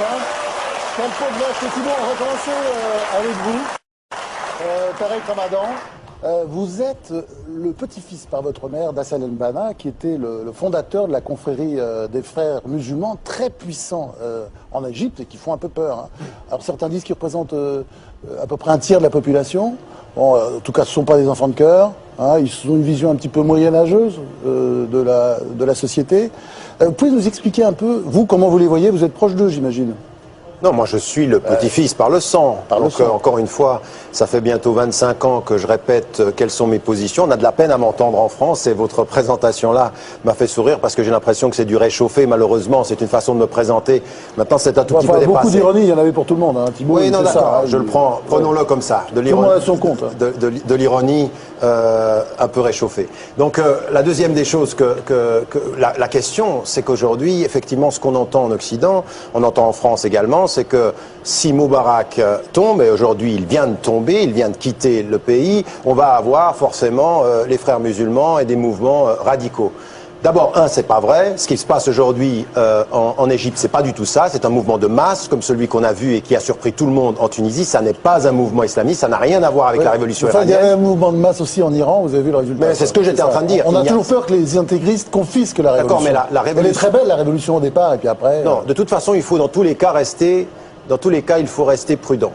hein. Quel pot de vache, Thibault, on va commencer avec vous. Tarek Ramadan, vous êtes le petit-fils par votre mère d'Hassan el-Banna, qui était le fondateur de la confrérie des frères musulmans, très puissant en Égypte et qui font un peu peur. Hein. Alors certains disent qu'ils représentent à peu près un tiers de la population. Bon, en tout cas, ce ne sont pas des enfants de cœur. Hein, ils ont une vision un petit peu moyenâgeuse de la société. Vous pouvez nous expliquer un peu, vous, comment vous les voyez? Vous êtes proche d'eux, j'imagine. Non, moi je suis le petit-fils par le sang. Encore une fois, ça fait bientôt 25 ans que je répète quelles sont mes positions. On a de la peine à m'entendre en France et votre présentation-là m'a fait sourire parce que j'ai l'impression que c'est du réchauffé. Malheureusement, c'est une façon de me présenter. Maintenant, c'est un tout petit peu dépassé. Beaucoup d'ironie, il y en avait pour tout le monde. Hein. Thibault, oui, non, d'accord, je le prends. Prenons-le comme ça. De l'ironie. Tout le monde a son compte. De l'ironie un peu réchauffée. Donc, la deuxième des choses la question, c'est qu'aujourd'hui, effectivement, ce qu'on entend en Occident, on entend en France également, c'est que si Moubarak tombe, et aujourd'hui il vient de tomber, il vient de quitter le pays, on va avoir forcément les frères musulmans et des mouvements radicaux. D'abord, c'est pas vrai. Ce qui se passe aujourd'hui en Égypte, c'est pas du tout ça. C'est un mouvement de masse, comme celui qu'on a vu et qui a surpris tout le monde en Tunisie. Ça n'est pas un mouvement islamiste. Ça n'a rien à voir avec la révolution iranienne. Il y a un mouvement de masse aussi en Iran. Vous avez vu le résultat. Mais c'est ce que j'étais en train de dire. On a toujours peur que les intégristes confisquent la révolution. D'accord, mais la révolution. Elle est très belle, la révolution au départ, et puis après. Non, de toute façon, il faut dans tous les cas il faut rester prudent.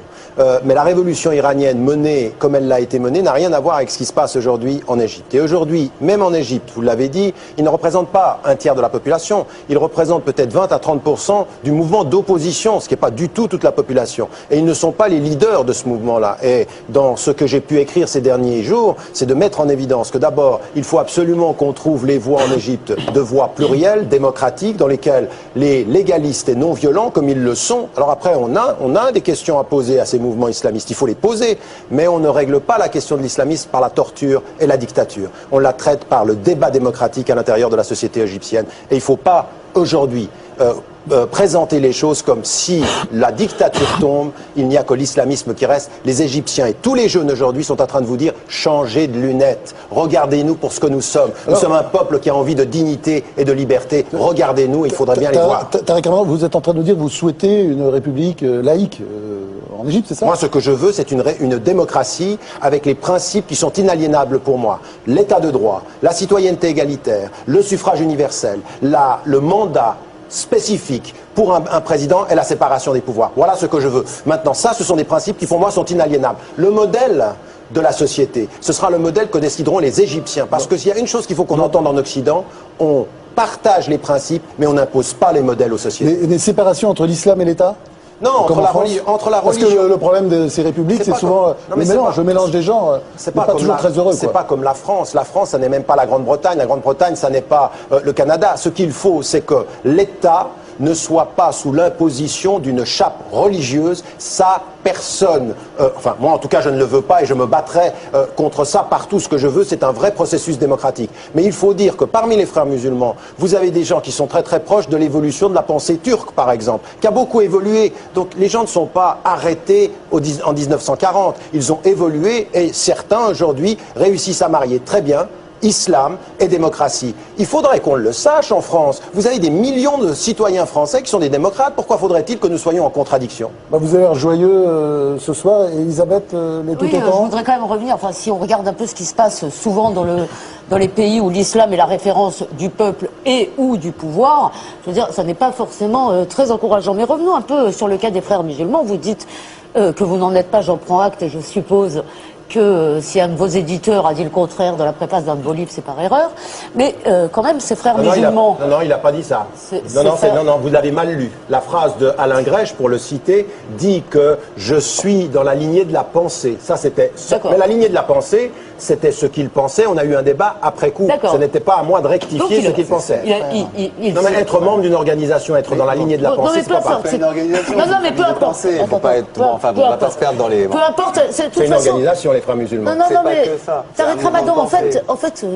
Mais la révolution iranienne menée comme elle l'a été menée n'a rien à voir avec ce qui se passe aujourd'hui en Égypte. Et aujourd'hui, même en Égypte, vous l'avez dit, il ne représente pas un tiers de la population. Il représente peut-être 20 à 30% du mouvement d'opposition, ce qui n'est pas du tout toute la population. Et ils ne sont pas les leaders de ce mouvement-là. Et dans ce que j'ai pu écrire ces derniers jours, c'est de mettre en évidence que d'abord, il faut absolument qu'on trouve les voies en Égypte de voies plurielles, démocratiques, dans lesquelles les légalistes et non violents, comme ils le sont. Alors après, on a des questions à poser à ces mouvements islamistes. Il faut les poser, mais on ne règle pas la question de l'islamisme par la torture et la dictature. On la traite par le débat démocratique à l'intérieur de la société égyptienne. Et il ne faut pas, aujourd'hui, présenter les choses comme si la dictature tombe, il n'y a que l'islamisme qui reste. Les Égyptiens et tous les jeunes aujourd'hui sont en train de vous dire changez de lunettes, regardez-nous pour ce que nous sommes. Nous sommes un peuple qui a envie de dignité et de liberté. Regardez-nous, il faudrait bien les voir. Tarek Ramadan, vous êtes en train de nous dire que vous souhaitez une république laïque en Égypte, c'est ça? Moi, ce que je veux, c'est une démocratie avec les principes qui sont inaliénables pour moi. L'état de droit, la citoyenneté égalitaire, le suffrage universel, le mandat spécifique pour un président et la séparation des pouvoirs. Voilà ce que je veux. Maintenant, ça, ce sont des principes qui, pour moi, sont inaliénables. Le modèle de la société, ce sera le modèle que décideront les Égyptiens. Parce que s'il y a une chose qu'il faut qu'on entende en Occident, on partage les principes, mais on n'impose pas les modèles aux sociétés. Des séparations entre l'islam et l'État? Non, entre la religion. Parce que le problème de ces républiques, c'est souvent le mélange des gens. C'est pas toujours très heureux. C'est pas comme la France. La France, ça n'est même pas la Grande-Bretagne. La Grande-Bretagne, ça n'est pas le Canada. Ce qu'il faut, c'est que l'État ne soit pas sous l'imposition d'une chape religieuse. Ça, personne, enfin moi en tout cas je ne le veux pas et je me battrai contre ça partout. Ce que je veux, c'est un vrai processus démocratique. Mais il faut dire que parmi les frères musulmans, vous avez des gens qui sont très très proches de l'évolution de la pensée turque, par exemple, qui a beaucoup évolué. Donc les gens ne sont pas arrêtés en 1940. Ils ont évolué et certains aujourd'hui réussissent à marier très bien islam et démocratie. Il faudrait qu'on le sache en France. Vous avez des millions de citoyens français qui sont des démocrates. Pourquoi faudrait-il que nous soyons en contradiction? Vous avez l'air joyeux ce soir. Elisabeth, les tout autant. Je voudrais quand même revenir. Enfin, si on regarde un peu ce qui se passe souvent dans les pays où l'islam est la référence du peuple et ou du pouvoir, je veux dire, ça n'est pas forcément très encourageant. Mais revenons un peu sur le cas des frères musulmans. Vous dites que vous n'en êtes pas, j'en prends acte, et je suppose que si un de vos éditeurs a dit le contraire de la préface d'un de vos livres, c'est par erreur. Mais quand même, ces frères musulmans... Non, il n'a pas dit ça. Non, vous l'avez mal lu. La phrase de Alain Grèche, pour le citer, dit que je suis dans la lignée de la pensée. Ça, c'était... Mais la lignée de la pensée, c'était ce qu'il pensait. On a eu un débat après coup. Ce n'était pas à moi de rectifier ce qu'il pensait. Non, mais être membre d'une organisation, être dans la lignée de la pensée, c'est pas une organisation. Non, mais peu importe. Il ne faut pas être... Enfin, on ne va pas se perdre dans les... Peu importe. C'est une organisation, les frères musulmans. Non, mais Tarek Ramadan, en fait,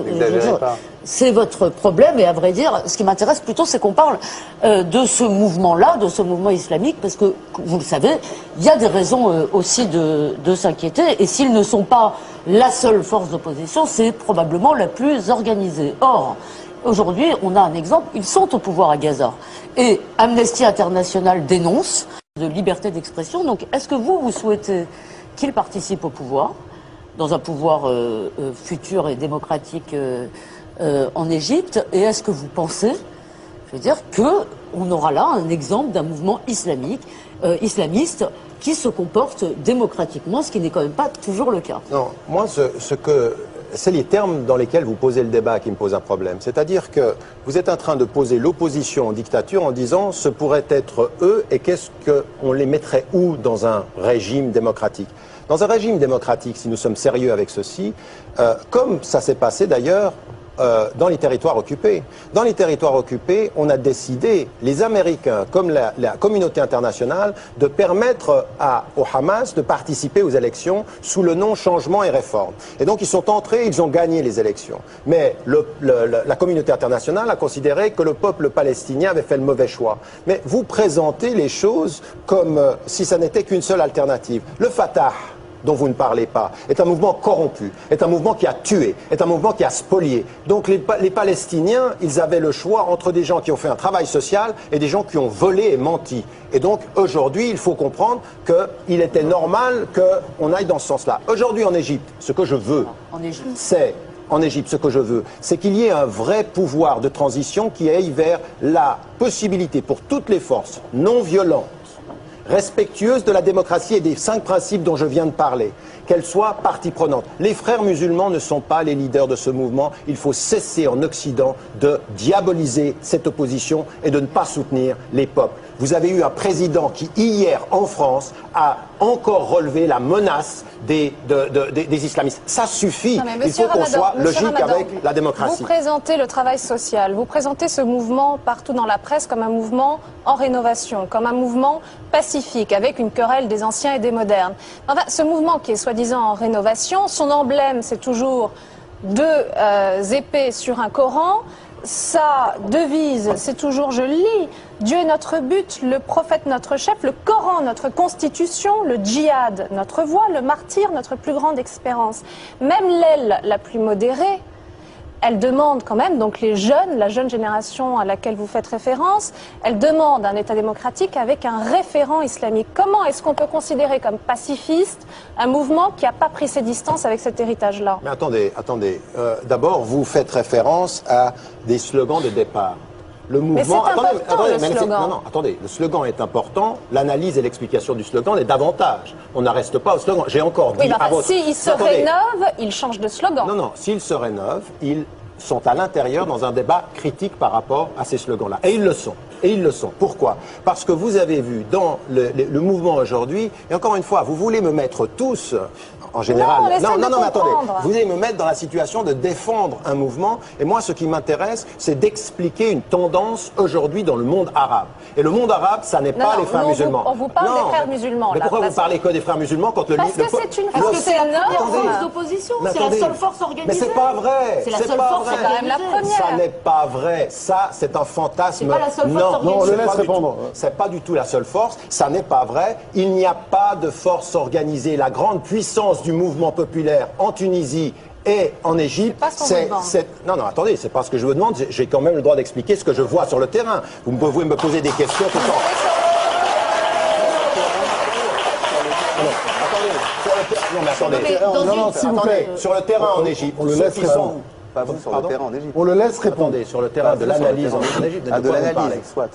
c'est votre problème, et à vrai dire, ce qui m'intéresse plutôt, c'est qu'on parle de ce mouvement-là, de ce mouvement islamique, parce que, vous le savez, il y a des raisons aussi de s'inquiéter, et s'ils ne sont pas la seule force d'opposition, c'est probablement la plus organisée. Or, Aujourd'hui, on a un exemple, ils sont au pouvoir à Gaza. Et Amnesty International dénonce de liberté d'expression. Donc, est-ce que vous souhaitez qu'ils participent au pouvoir, dans un pouvoir futur et démocratique en Égypte? Et est-ce que vous pensez, je veux dire, qu'on aura là un exemple d'un mouvement islamiste qui se comporte démocratiquement, ce qui n'est quand même pas toujours le cas? Non, moi, c'est les termes dans lesquels vous posez le débat qui me posent un problème. C'est-à-dire que vous êtes en train de poser l'opposition aux dictatures en disant ce pourrait être eux et qu'est-ce qu'on les mettrait où dans un régime démocratique? Dans un régime démocratique, si nous sommes sérieux avec ceci, comme ça s'est passé d'ailleurs dans les territoires occupés. Dans les territoires occupés, on a décidé, les Américains, comme la communauté internationale, de permettre au Hamas de participer aux élections sous le nom changement et réforme. Et donc ils sont entrés, ils ont gagné les élections. Mais la communauté internationale a considéré que le peuple palestinien avait fait le mauvais choix. Mais vous présentez les choses comme si ça n'était qu'une seule alternative. Le Fatah, dont vous ne parlez pas, est un mouvement corrompu, est un mouvement qui a tué, est un mouvement qui a spolié. Donc les Palestiniens, ils avaient le choix entre des gens qui ont fait un travail social et des gens qui ont volé et menti. Et donc aujourd'hui, il faut comprendre qu'il était normal qu'on aille dans ce sens-là. Aujourd'hui en Égypte, ce que je veux, c'est qu'il y ait un vrai pouvoir de transition qui aille vers la possibilité pour toutes les forces non violentes, respectueuse de la démocratie et des 5 principes dont je viens de parler, qu'elle soit partie prenante. Les frères musulmans ne sont pas les leaders de ce mouvement. Il faut cesser en Occident de diaboliser cette opposition et de ne pas soutenir les peuples. Vous avez eu un président qui, hier, en France, a encore relevé la menace des islamistes. Ça suffit. Il faut qu'on soit logique avec la démocratie. Vous présentez le travail social, vous présentez ce mouvement partout dans la presse comme un mouvement en rénovation, comme un mouvement pacifique, avec une querelle des anciens et des modernes. Enfin, ce mouvement qui est soi-disant en rénovation, son emblème, c'est toujours 2 épées sur un Coran. Sa devise, c'est toujours, je lis, Dieu est notre but, le prophète notre chef, le Coran notre constitution, le djihad notre voie, le martyr notre plus grande espérance. Même l'aile la plus modérée, elle demande quand même, donc les jeunes, la jeune génération à laquelle vous faites référence, elle demande un État démocratique avec un référent islamique. Comment est-ce qu'on peut considérer comme pacifiste un mouvement qui n'a pas pris ses distances avec cet héritage-là? Mais attendez. D'abord, vous faites référence à des slogans de départ. Le mouvement. Mais c'est important, le slogan. Non, attendez. Le slogan est important. L'analyse et l'explication du slogan est davantage. On n'arrête pas au slogan. J'ai encore dit. Oui, s'ils se rénovent, ils changent de slogan. Non. S'ils se rénovent, ils sont à l'intérieur dans un débat critique par rapport à ces slogans-là. Et ils le sont. Pourquoi? Parce que vous avez vu dans le mouvement aujourd'hui, et encore une fois, vous voulez me mettre tous, en général... Non, mais attendez, vous voulez me mettre dans la situation de défendre un mouvement, et moi, ce qui m'intéresse, c'est d'expliquer une tendance aujourd'hui dans le monde arabe. Et le monde arabe, ça n'est pas les frères musulmans. On vous parle des frères musulmans. Mais pourquoi vous parlez que des frères musulmans quand Parce que c'est une force d'opposition, c'est la seule force organisée. Mais c'est pas vrai. C'est la seule force, c'est quand même la première. Ça n'est pas vrai. Ça, c'est un fantasme. C'est pas la seule force organisée. Non, on le laisse répondre. C'est pas du tout la seule force. Ça n'est pas vrai. Il n'y a pas de force organisée. La grande puissance du mouvement populaire en Tunisie et en Égypte, non, attendez, c'est pas ce que je vous demande. J'ai quand même le droit d'expliquer ce que je vois sur le terrain. Vous pouvez me poser des questions tout le temps. Attendez, sur le terrain en Égypte, on le laisse répondre. Pas vous sur le terrain en Égypte. On le laisse répondre. Attendez, sur le terrain de l'analyse en Égypte. Ah, de l'analyse, soit.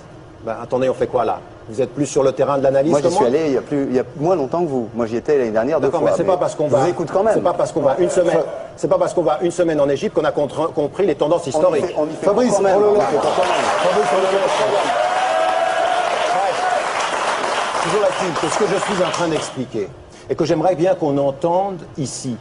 Ben, attendez, on fait quoi là? Vous êtes plus sur le terrain de l'analyse? Moi, j'y suis allé il y a moins longtemps que vous. Moi, j'y étais l'année dernière 2 fois. Mais c'est pas parce qu'on va. Je vous écoute quand même. C'est pas parce qu'on va une semaine. C'est pas parce qu'on va une semaine en Égypte qu'on a compris les tendances historiques. Fabrice, on le laisse. Toujours est-il que ce que je suis en train d'expliquer et que j'aimerais bien qu'on entende ici,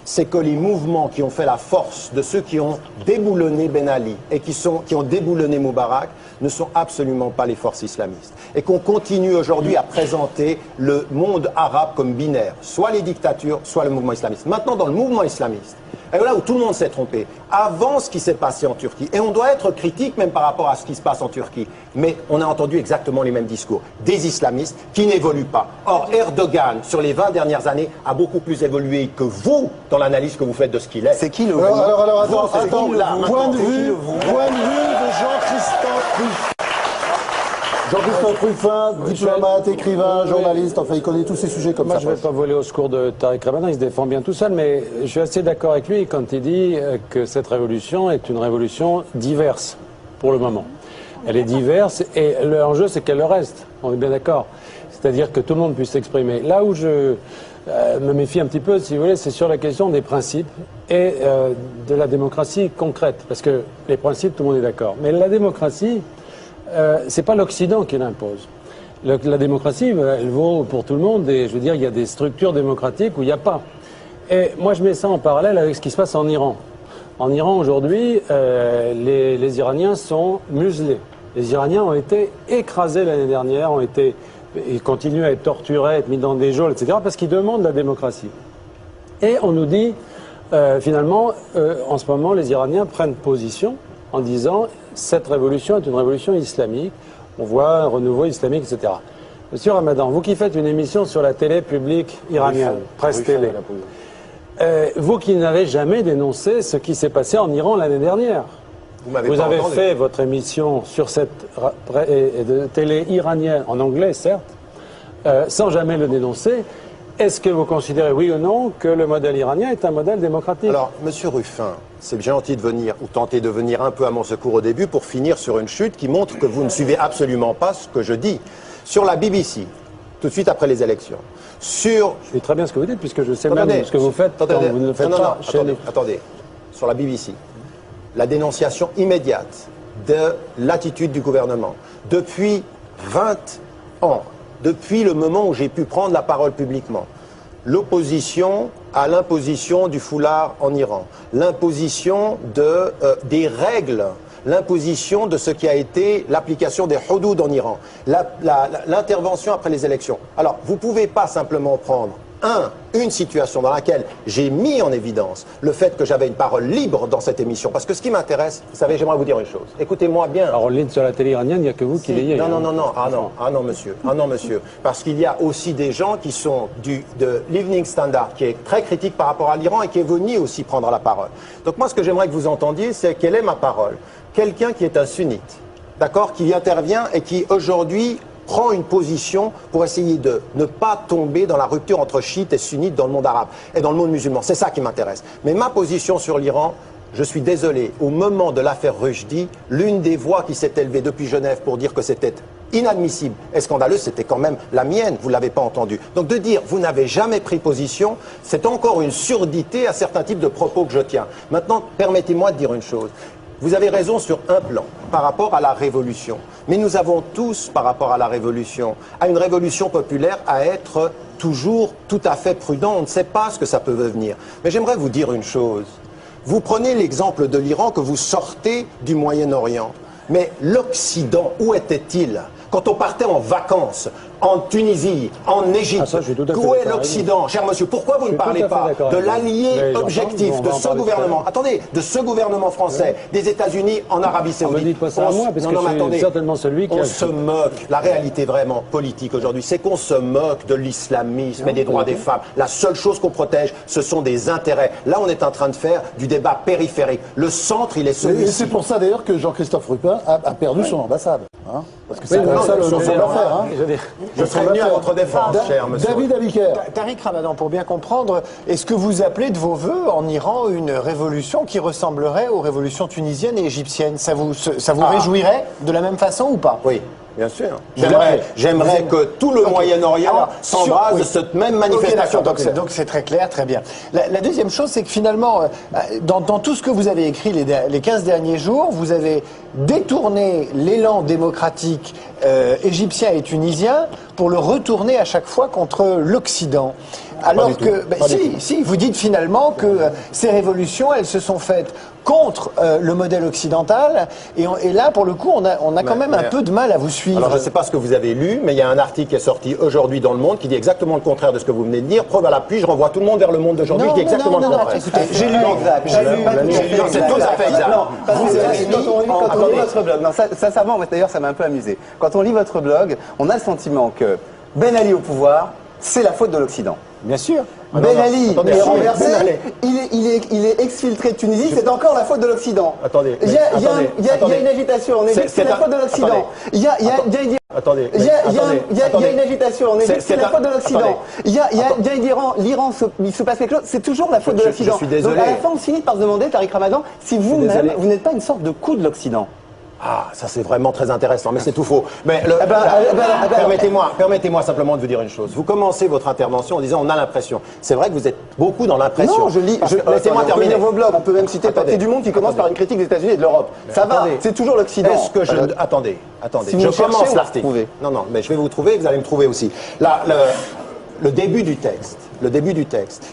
c'est que les mouvements qui ont fait la force de ceux qui ont déboulonné Ben Ali et qui ont déboulonné Moubarak ne sont absolument pas les forces islamistes. Et qu'on continue aujourd'hui à présenter le monde arabe comme binaire, soit les dictatures, soit le mouvement islamiste. Maintenant, dans le mouvement islamiste, Et voilà où tout le monde s'est trompé. Avant ce qui s'est passé en Turquie, et on doit être critique même par rapport à ce qui se passe en Turquie, mais on a entendu exactement les mêmes discours. Des islamistes qui n'évoluent pas. Or, Erdogan, sur les 20 dernières années, a beaucoup plus évolué que vous dans l'analyse que vous faites de ce qu'il est. C'est qui le Alors, Vous, c'est attends, vous, là, point de maintenant. vue de Jean-Christophe Ruffin. Jean-Christophe Ruffin, diplomate, écrivain, journaliste, enfin, il connaît tous ces sujets comme Moi, ça. je ne vais pas voler au secours de Tariq Ramadan, il se défend bien tout seul, mais je suis assez d'accord avec lui quand il dit que cette révolution est une révolution diverse, pour le moment. Elle est diverse, et l'enjeu, c'est qu'elle le reste. On est bien d'accord. C'est-à-dire que tout le monde puisse s'exprimer. Là où je me méfie un petit peu, si vous voulez, c'est sur la question des principes et de la démocratie concrète. Parce que les principes, tout le monde est d'accord. Mais la démocratie, c'est pas l'Occident qui l'impose. La démocratie, elle vaut pour tout le monde, et je veux dire, il y a des structures démocratiques où il n'y a pas. Et moi, je mets ça en parallèle avec ce qui se passe en Iran. En Iran, aujourd'hui, les Iraniens sont muselés. Les Iraniens ont été écrasés l'année dernière, ils continuent à être torturés, à être mis dans des geôles, etc., parce qu'ils demandent la démocratie. Et on nous dit, finalement, en ce moment, les Iraniens prennent position en disant cette révolution est une révolution islamique. On voit un renouveau islamique, etc. Monsieur Ramadan, vous qui faites une émission sur la télé publique iranienne, Presse Télé, vous qui n'avez jamais dénoncé ce qui s'est passé en Iran l'année dernière. Vous avez fait votre émission sur cette télé iranienne, en anglais certes, sans jamais le dénoncer. Est-ce que vous considérez, oui ou non, que le modèle iranien est un modèle démocratique? Alors, monsieur Ruffin, c'est gentil de venir, ou tenter de venir un peu à mon secours au début pour finir sur une chute qui montre que vous ne suivez absolument pas ce que je dis. Sur la BBC, tout de suite après les élections, sur... Je sais très bien ce que vous dites, puisque je sais même ce que vous faites quand vous ne le faites pas. Attendez, sur la BBC, la dénonciation immédiate de l'attitude du gouvernement. Depuis 20 ans, depuis le moment où j'ai pu prendre la parole publiquement, l'opposition à l'imposition du foulard en Iran, l'imposition des règles, l'imposition de ce qui a été l'application des houdoud en Iran, l'intervention après les élections. Alors, vous ne pouvez pas simplement prendre une situation dans laquelle j'ai mis en évidence le fait que j'avais une parole libre dans cette émission. Parce que ce qui m'intéresse, vous savez, j'aimerais vous dire une chose. Écoutez-moi bien. Parole libre sur la télé iranienne, il n'y a que vous qui l'ayez. Non, monsieur. Parce qu'il y a aussi des gens qui sont de l'Evening Standard, qui est très critique par rapport à l'Iran et qui est venu aussi prendre la parole. Donc moi, ce que j'aimerais que vous entendiez, c'est quelle est ma parole. Quelqu'un qui est un sunnite, d'accord, qui intervient et qui aujourd'hui prend une position pour essayer de ne pas tomber dans la rupture entre chiites et sunnites dans le monde arabe et dans le monde musulman. C'est ça qui m'intéresse. Mais ma position sur l'Iran, je suis désolé, au moment de l'affaire Rushdie, l'une des voix qui s'est élevée depuis Genève pour dire que c'était inadmissible et scandaleux, c'était quand même la mienne, vous ne l'avez pas entendu. Donc de dire vous n'avez jamais pris position, c'est encore une surdité à certains types de propos que je tiens. Maintenant, permettez-moi de dire une chose. Vous avez raison sur un plan, par rapport à la révolution. Mais nous avons tous, par rapport à la révolution, à une révolution populaire, à être toujours tout à fait prudent. On ne sait pas ce que ça peut devenir. Mais j'aimerais vous dire une chose. Vous prenez l'exemple de l'Iran que vous sortez du Moyen-Orient. Mais l'Occident, où était-il quand on partait en vacances en Tunisie, en Égypte? Où est l'Occident, cher monsieur? Pourquoi vous ne parlez pas de l'allié objectif de ce gouvernement? Attendez, de ce gouvernement français, des États-Unis en Arabie Saoudite. Ne dites pas ça à moi, parce que je suis certainement celui qui on se moque. La réalité vraiment politique aujourd'hui, c'est qu'on se moque de l'islamisme et des droits des femmes. La seule chose qu'on protège, ce sont des intérêts. Là, on est en train de faire du débat périphérique. Le centre, il est celui-ci. Et c'est pour ça d'ailleurs que Jean-Christophe Ruffin a perdu son ambassade. Hein, parce que c'est comme ça son affaire. Hein. Je serai venu à votre défense, cher monsieur. David Abiker. Tariq Ramadan, pour bien comprendre, est-ce que vous appelez de vos voeux en Iran une révolution qui ressemblerait aux révolutions tunisiennes et égyptiennes? Ça vous réjouirait de la même façon ou pas? Oui. Bien sûr. J'aimerais que tout le Moyen-Orient s'embrase de cette même manifestation. Donc c'est très clair, très bien. La deuxième chose, c'est que finalement, dans tout ce que vous avez écrit les 15 derniers jours, vous avez détourné l'élan démocratique égyptien et tunisien pour le retourner à chaque fois contre l'Occident. Alors que, si, vous dites finalement que ces révolutions, elles se sont faites contre le modèle occidental, et là, pour le coup, on a quand même un peu de mal à vous suivre. Alors, je ne sais pas ce que vous avez lu, mais il y a un article qui est sorti aujourd'hui dans Le Monde qui dit exactement le contraire de ce que vous venez de dire. Preuve à l'appui, je renvoie tout le monde vers Le Monde d'aujourd'hui, je dis exactement le contraire. J'ai lu, c'est tout à fait exact. Non, parce que quand on lit votre blog, non, sincèrement, d'ailleurs, ça m'a un peu amusé. Quand on lit votre blog, on a le sentiment que Ben Ali au pouvoir, c'est la faute de l'Occident. bien sûr. Ben Ali est renversé, il est exfiltré de Tunisie, c'est encore la faute de l'Occident. Attendez. Il y a une agitation en Égypte, c'est la faute de l'Occident. Il y a une agitation en Égypte, c'est la faute de l'Occident. Il y a l'Iran, il se passe quelque chose, c'est toujours la faute de l'Occident. Je suis désolé. Donc à la fin, on finit par se demander, Tariq Ramadan, si vous-même, vous n'êtes pas une sorte de coup de l'Occident. Ah, ça c'est vraiment très intéressant, mais c'est tout faux. Mais permettez-moi simplement de vous dire une chose. Vous commencez votre intervention en disant on a l'impression. C'est vrai que vous êtes beaucoup dans l'impression. Non, laissez-moi terminer vos blogs. On peut même citer Papier du Monde qui commence par une critique des États-Unis et de l'Europe. Ça va, c'est toujours l'Occident. Est-ce que je... Attendez. Si je vous cherchez, commence on va l'article. retrouver. Non, mais je vais vous trouver, vous allez me trouver aussi. Là, le début du texte,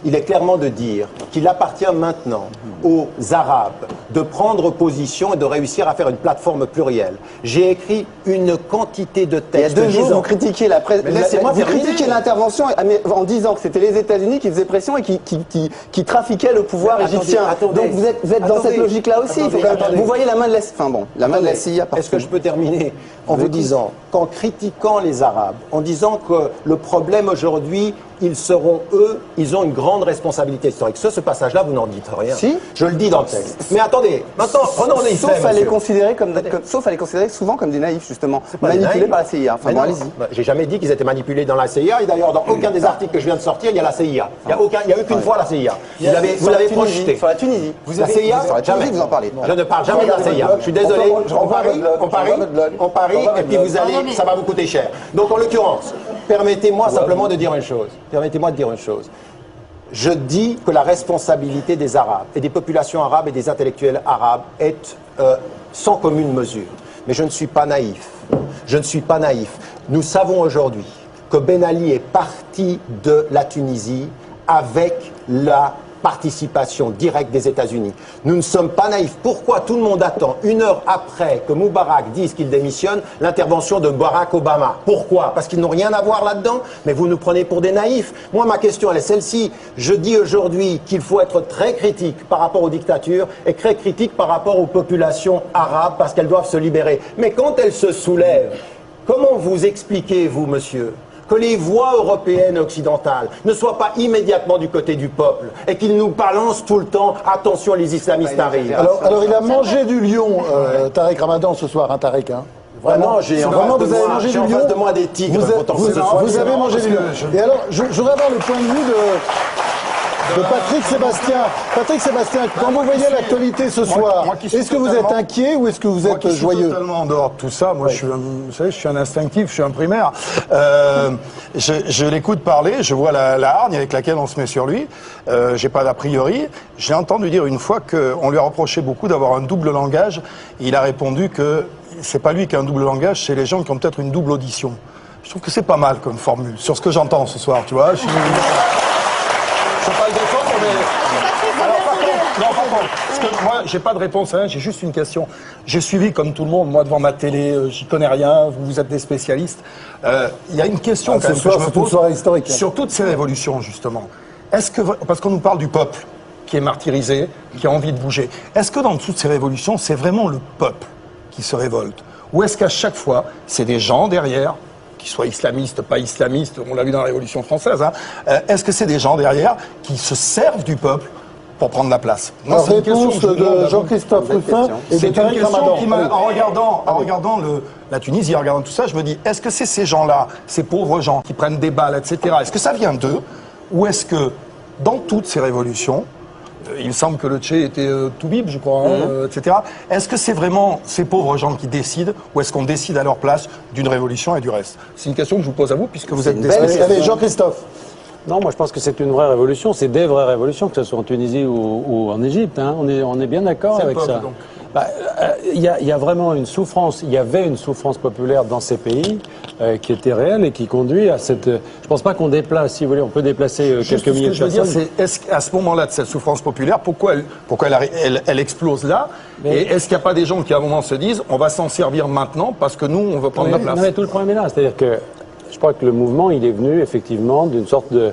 il est clairement de dire qu'il appartient maintenant aux Arabes de prendre position et de réussir à faire une plateforme plurielle. J'ai écrit une quantité de textes. Il y a 2 jours, vous critiquiez la presse, vous critiquiez l'intervention en disant que c'était les États-Unis qui faisaient pression et qui trafiquaient le pouvoir égyptien. Donc vous êtes dans cette logique-là aussi. Vous voyez la main de la CIA. Enfin bon, la main de la CIA. Est-ce que je peux terminer en vous disant qu'en critiquant les Arabes, en disant que le problème aujourd'hui, ils ont une grande responsabilité historique. Ce passage-là, vous n'en dites rien. Si. Je le dis dans le texte. Mais attendez, maintenant, prenons les faits. Sauf à les considérer souvent comme des naïfs, justement. Manipulés par la CIA. Enfin bon, allez-y. J'ai jamais dit qu'ils étaient manipulés dans la CIA. Et d'ailleurs, dans aucun des articles que je viens de sortir, il y a la CIA. Il n'y a eu qu'une fois la CIA. Vous l'avez projeté. Sur la Tunisie. La CIA, jamais. Vous en parlez. Je ne parle jamais de la CIA. Je suis désolé. On parie, et puis ça va vous coûter cher. Donc, en l'occurrence, permettez-moi simplement de dire une chose. Je dis que la responsabilité des Arabes et des populations arabes et des intellectuels arabes est sans commune mesure. Mais je ne suis pas naïf. Nous savons aujourd'hui que Ben Ali est parti de la Tunisie avec la participation directe des États-Unis. Nous ne sommes pas naïfs. Pourquoi tout le monde attend, 1 heure après que Moubarak dise qu'il démissionne, l'intervention de Barack Obama? Pourquoi? Parce qu'ils n'ont rien à voir là-dedans? Mais vous nous prenez pour des naïfs. Moi, ma question, elle est celle-ci. Je dis aujourd'hui qu'il faut être très critique par rapport aux dictatures et très critique par rapport aux populations arabes parce qu'elles doivent se libérer. Mais quand elles se soulèvent, comment vous expliquez, vous, monsieur, que les voix européennes et occidentales ne soient pas immédiatement du côté du peuple et qu'ils nous balancent tout le temps « attention, les islamistes arrivent ». Alors il a mangé du lion, Tariq Ramadan, ce soir, hein, Tariq, hein. Vraiment, vous avez mangé du lion. En face de moi des tigres. Vous avez mangé du lion. Et alors, je voudrais avoir le point de vue de Patrick Sébastien. Patrick Sébastien, quand vous voyez l'actualité ce soir, est-ce que vous êtes inquiet ou est-ce que vous êtes joyeux? Je suis totalement en dehors de tout ça. Moi, vous savez, je suis un instinctif, je suis un primaire. Je l'écoute parler, je vois la hargne avec laquelle on se met sur lui. J'ai pas d'a priori. J'ai entendu dire une fois qu'on lui a reproché beaucoup d'avoir un double langage. Il a répondu que c'est pas lui qui a un double langage, c'est les gens qui ont peut-être une double audition. Je trouve que c'est pas mal comme formule sur ce que j'entends ce soir, tu vois. Je pas le défendre, mais... Alors, par contre, parce que moi, j'ai pas de réponse, hein, j'ai juste une question. J'ai suivi, comme tout le monde, moi, devant ma télé, j'y connais rien, vous êtes des spécialistes. Il y a une question quand même que je me pose sur toutes ces révolutions, justement. Est-ce que, parce qu'on nous parle du peuple qui est martyrisé, qui a envie de bouger, est-ce que dans toutes ces révolutions, c'est vraiment le peuple qui se révolte? Ou est-ce qu'à chaque fois, c'est des gens derrière, qu'ils soient islamistes, pas islamistes, on l'a vu dans la Révolution française, hein, est-ce que c'est des gens derrière qui se servent du peuple pour prendre la place? Moi, c'est une question de Jean-Christophe Ruffin et de Tariq Ramadan. En regardant la Tunisie, en regardant tout ça, je me dis, est-ce que c'est ces gens-là, ces pauvres gens qui prennent des balles, etc., est-ce que ça vient d'eux? Ou est-ce que, dans toutes ces révolutions, il me semble que le Tché était Toubib, je crois, etc. Est-ce que c'est vraiment ces pauvres gens qui décident ou est-ce qu'on décide à leur place d'une révolution et du reste? C'est une question que je vous pose à vous puisque vous êtes des spécialistes. Allez, Jean-Christophe. Non, moi je pense que c'est une vraie révolution, c'est des vraies révolutions, que ce soit en Tunisie ou en Égypte, hein. On est bien d'accord avec ça. Il y a vraiment une souffrance, il y avait une souffrance populaire dans ces pays qui était réelle et qui conduit à cette... Je pense pas qu'on déplace, si vous voulez, on peut déplacer quelques milliers de personnes. Ce que je veux dire, c'est est-ce qu'à ce moment-là de cette souffrance populaire, pourquoi elle explose là? Et est-ce qu'il n'y a pas des gens qui à un moment se disent on va s'en servir maintenant parce que nous, on veut prendre la place? Non, mais tout le problème est là, c'est-à-dire que je crois que le mouvement, il est venu effectivement d'une sorte de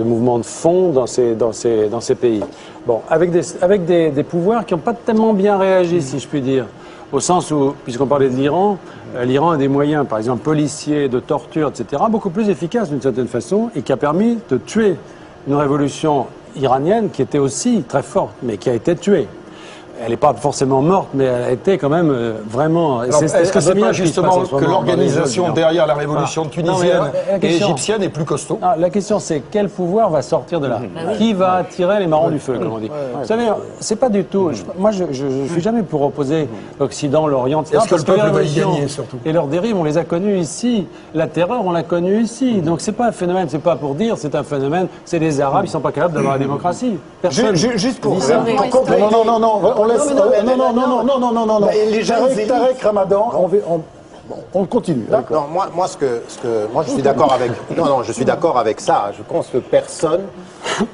mouvement de fond dans ces pays. Bon, avec des pouvoirs qui n'ont pas tellement bien réagi, si je puis dire. Au sens où, puisqu'on parlait de l'Iran, l'Iran a des moyens, par exemple policiers, de torture, etc., beaucoup plus efficaces d'une certaine façon, et qui a permis de tuer une révolution iranienne qui était aussi très forte, mais qui a été tuée. Elle n'est pas forcément morte, mais elle a été quand même vraiment... Est-ce que c'est pas justement que l'organisation derrière la révolution tunisienne et égyptienne est plus costaud? La question c'est quel pouvoir va sortir de là? Qui va attirer les marrons du feu, comme on dit? Vous savez, c'est pas du tout... Moi, je suis jamais pour opposer l'Occident, l'Orient, etc. Est-ce que le peuple va y gagner, surtout? Et leurs dérives, on les a connues ici. La terreur, on l'a connue ici. Donc c'est pas un phénomène, c'est pas pour dire, c'est un phénomène. C'est les Arabes, ils sont pas capables d'avoir la démocratie. Personne. Juste pour compléter... Non, les gens, Tarek Ramadan, on continue. Non, moi, je suis d'accord avec. Non, je suis d'accord avec ça. Je pense que personne.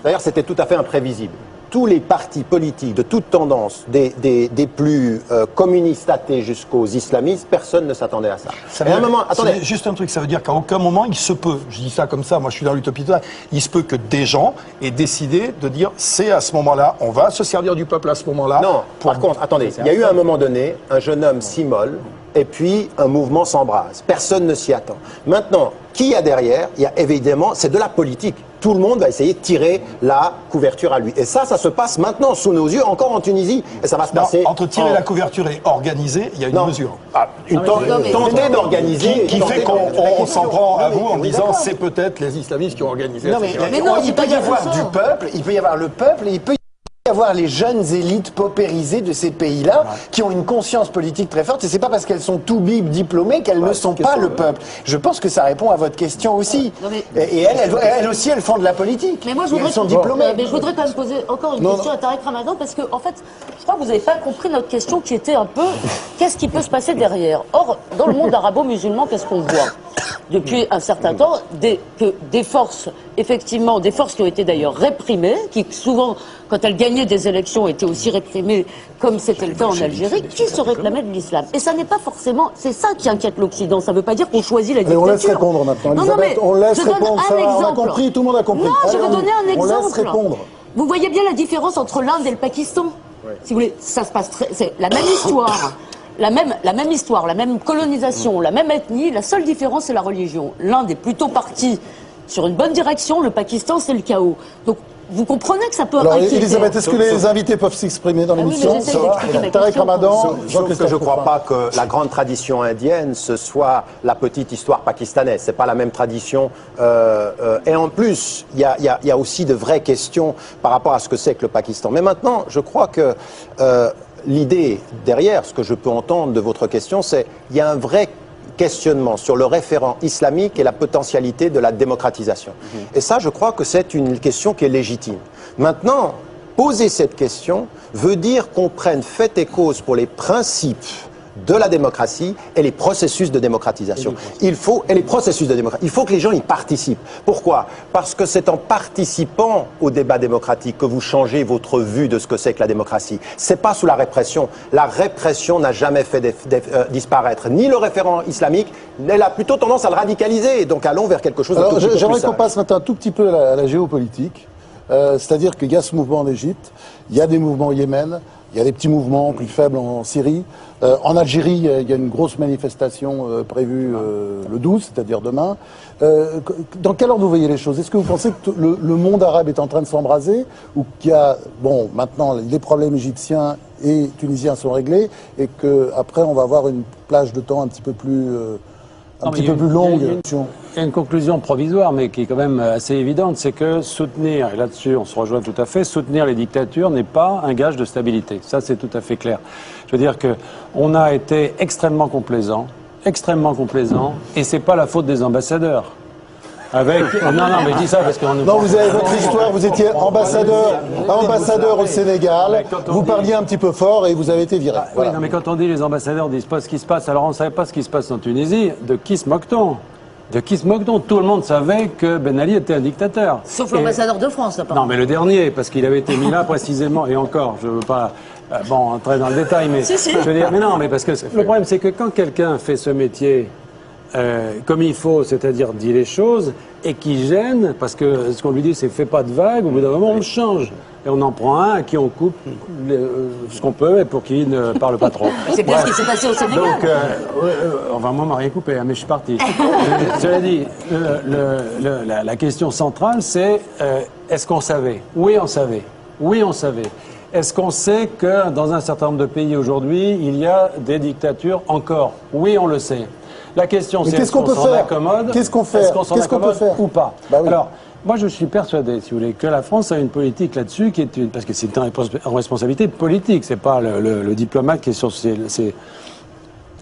D'ailleurs, c'était tout à fait imprévisible. Tous les partis politiques de toute tendance, des plus communistes athées jusqu'aux islamistes, personne ne s'attendait à ça. Et à un moment, attendez. Juste un truc, ça veut dire qu'à aucun moment il se peut, je dis ça comme ça, moi je suis dans l'utopie totale, il se peut que des gens aient décidé de dire c'est à ce moment-là, on va se servir du peuple à ce moment-là. Non, par contre, attendez, il y a eu à un moment donné, un jeune homme s'immole, et puis un mouvement s'embrase. Personne ne s'y attend. Maintenant, qui y a derrière? Il y a évidemment, c'est de la politique. Tout le monde va essayer de tirer la couverture à lui. Et ça se passe maintenant sous nos yeux, encore en Tunisie. Et ça va se passer... Entre tirer la couverture et organiser, il y a une mesure. Tenter d'organiser... Qui fait qu'on s'en prend à vous en disant c'est peut-être les islamistes qui ont organisé. Non, mais il peut y avoir du peuple, il peut y avoir le peuple, et il peut y avoir les jeunes élites paupérisées de ces pays-là qui ont une conscience politique très forte, et c'est pas parce qu'elles sont tout bib diplômées qu'elles ne sont pas le peuple. Je pense que ça répond à votre question aussi. Et elles aussi, elles font de la politique. Mais moi, elles sont diplômées. Mais je voudrais quand même poser encore une question à Tarek Ramadan, parce que, en fait, je crois que vous n'avez pas compris notre question qui était un peu qu'est-ce qui peut se passer derrière? Or, dans le monde arabo-musulman, qu'est-ce qu'on voit depuis un certain temps? Des forces, effectivement, des forces qui ont été d'ailleurs réprimées, qui souvent, quand elles gagnaient des élections, étaient aussi réprimées, comme c'était le cas en Algérie, qui se réclamaient de l'islam. Et ça n'est pas forcément... C'est ça qui inquiète l'Occident. Ça ne veut pas dire qu'on choisit la dictature. On laisse répondre maintenant, Elisabeth. On laisse répondre, ça, on a compris, tout le monde a compris. Non, je vais donner un exemple. On laisse répondre. Vous voyez bien la différence entre l'Inde et le Pakistan. Si vous voulez, ça se passe c'est la même histoire. La même histoire, la même colonisation, la même ethnie. La seule différence, c'est la religion. L'Inde est plutôt partie sur une bonne direction. Le Pakistan, c'est le chaos. Donc, vous comprenez que ça peut inquiéter. Elisabeth, est-ce que les invités peuvent s'exprimer dans l'émission? Tarek Ramadan, je ne crois pas que la grande tradition indienne, ce soit la petite histoire pakistanaise. C'est pas la même tradition. Et en plus, il y a aussi de vraies questions par rapport à ce que c'est que le Pakistan. Mais maintenant, je crois que l'idée derrière, ce que je peux entendre de votre question, c'est qu'il y a un vrai questionnement sur le référent islamique et la potentialité de la démocratisation. Et ça, je crois que c'est une question qui est légitime. Maintenant, poser cette question veut dire qu'on prenne fait et cause pour les principes de la démocratie et les processus de démocratisation. Il faut que les gens y participent. Pourquoi? Parce que c'est en participant au débat démocratique que vous changez votre vue de ce que c'est que la démocratie. C'est pas sous la répression. La répression n'a jamais fait disparaître ni le référent islamique, elle a plutôt tendance à le radicaliser. Donc allons vers quelque chose de tout petit peu plus J'aimerais qu'on sage. passe maintenant un tout petit peu à la géopolitique. C'est-à-dire qu'il y a ce mouvement en Égypte, il y a des mouvements au Yémen, il y a des petits mouvements plus faibles en Syrie. En Algérie, il y a une grosse manifestation prévue le 12, c'est-à-dire demain. Dans quel ordre vous voyez les choses? Est-ce que vous pensez que le monde arabe est en train de s'embraser, ou qu'il y a, bon, maintenant les problèmes égyptiens et tunisiens sont réglés, et qu'après on va avoir une plage de temps un petit peu plus... longue. Il y a une conclusion provisoire, mais qui est quand même assez évidente, c'est que soutenir, et là-dessus on se rejoint tout à fait, soutenir les dictatures n'est pas un gage de stabilité. Ça, c'est tout à fait clair. Je veux dire qu'on a été extrêmement complaisant, et c'est pas la faute des ambassadeurs. avec... Non, mais je dis ça parce qu'on... Non, vous avez votre histoire, vous étiez ambassadeur au Sénégal, vous parliez un petit peu fort et vous avez été viré. Oui, non, mais quand on dit les ambassadeurs disent pas ce qui se passe, alors on ne savait pas ce qui se passe en Tunisie, de qui se moque-t-on? De qui se moque-t-on? Tout le monde savait que Ben Ali était un dictateur. Sauf l'ambassadeur de France, apparemment. Non, mais le dernier, parce qu'il avait été mis là précisément, et encore, je ne veux pas entrer dans le détail, mais Si. je veux dire, mais non, mais parce que le problème, c'est que quand quelqu'un fait ce métier comme il faut, c'est-à-dire dit les choses, et qui gêne, parce que ce qu'on lui dit, c'est fais pas de vagues, au bout d'un moment, on le change. Et on en prend un à qui on coupe ce qu'on peut et pour qu'il ne parle pas trop. C'est bien ce qui s'est passé au Sénégal. Donc, enfin, moi, on m'a rien coupé, hein, mais je suis parti. Cela dit, la question centrale, c'est est-ce qu'on savait? Oui, on savait. Oui, on savait. Est-ce qu'on sait que dans un certain nombre de pays aujourd'hui, il y a des dictatures encore? Oui, on le sait. La question, c'est est-ce qu'on s'en accommode? Qu'est-ce qu'on fait? Est-ce qu'on s'en accommode ou pas? Bah oui. Alors, moi, je suis persuadé, si vous voulez, que la France a une politique là-dessus qui est parce que c'est une responsabilité politique. C'est pas le diplomate qui est sur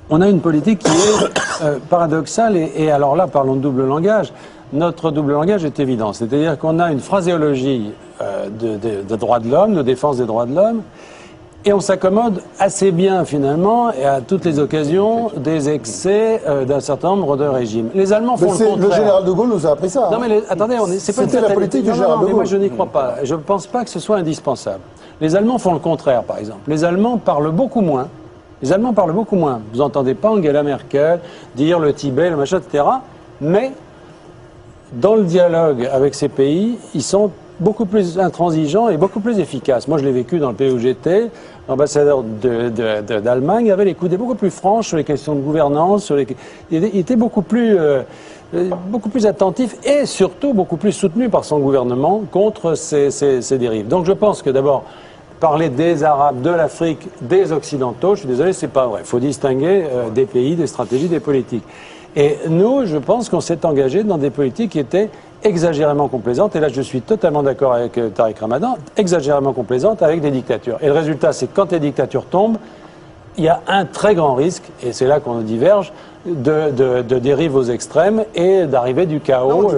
On a une politique qui est paradoxale et alors là, parlons de double langage. Notre double langage est évident. C'est-à-dire qu'on a une phraséologie de droits de l'homme, de défense des droits de l'homme, et on s'accommode assez bien, finalement, et à toutes les occasions, des excès d'un certain nombre de régimes. Les Allemands font le contraire. Le général de Gaulle nous a appris ça. Non, mais attendez, c'est pas C'était la politique du général de Gaulle. Moi, je n'y crois pas. Je ne pense pas que ce soit indispensable. Les Allemands font le contraire, par exemple. Les Allemands parlent beaucoup moins. Vous n'entendez pas Angela Merkel dire le Tibet, le machin, etc. Mais, dans le dialogue avec ces pays, ils sont beaucoup plus intransigeants et beaucoup plus efficaces. Moi, je l'ai vécu dans le pays où j'étais. L'ambassadeur d'Allemagne avait les coudées beaucoup plus franches sur les questions de gouvernance. Il était beaucoup plus attentif et surtout beaucoup plus soutenu par son gouvernement contre ces dérives. Donc je pense que d'abord, parler des Arabes, de l'Afrique, des Occidentaux, je suis désolé, c'est pas vrai. Il faut distinguer des pays, des stratégies, des politiques. Et nous, je pense qu'on s'est engagé dans des politiques qui étaient exagérément complaisantes, et là je suis totalement d'accord avec Tariq Ramadan, exagérément complaisantes avec des dictatures. Et le résultat, c'est que quand les dictatures tombent, il y a un très grand risque, et c'est là qu'on diverge, de dérive aux extrêmes et d'arriver du chaos.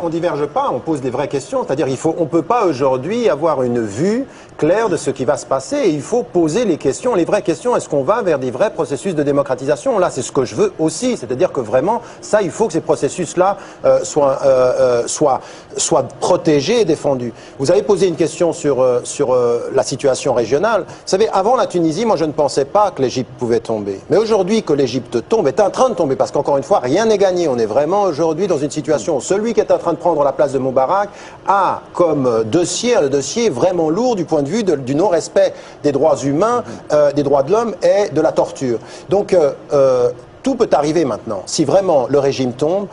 On diverge pas, on pose des vraies questions. C'est-à-dire, on peut pas aujourd'hui avoir une vue claire de ce qui va se passer. Et il faut poser les questions, les vraies questions. Est-ce qu'on va vers des vrais processus de démocratisation? Là, c'est ce que je veux aussi. C'est-à-dire que vraiment, ça, il faut que ces processus-là soient protégés et défendus. Vous avez posé une question sur la situation régionale. Vous savez, avant la Tunisie, moi, je ne pensais pas que l'Égypte pouvait tomber. Mais aujourd'hui, que l'Égypte tombe, est en train de tomber, parce qu'encore une fois, rien n'est gagné. On est vraiment aujourd'hui dans une situation où celui qui est en train de prendre la place de Moubarak a comme dossier, un dossier vraiment lourd du point de vue du non-respect des droits humains, des droits de l'homme et de la torture. Donc, tout peut arriver maintenant. Si vraiment le régime tombe,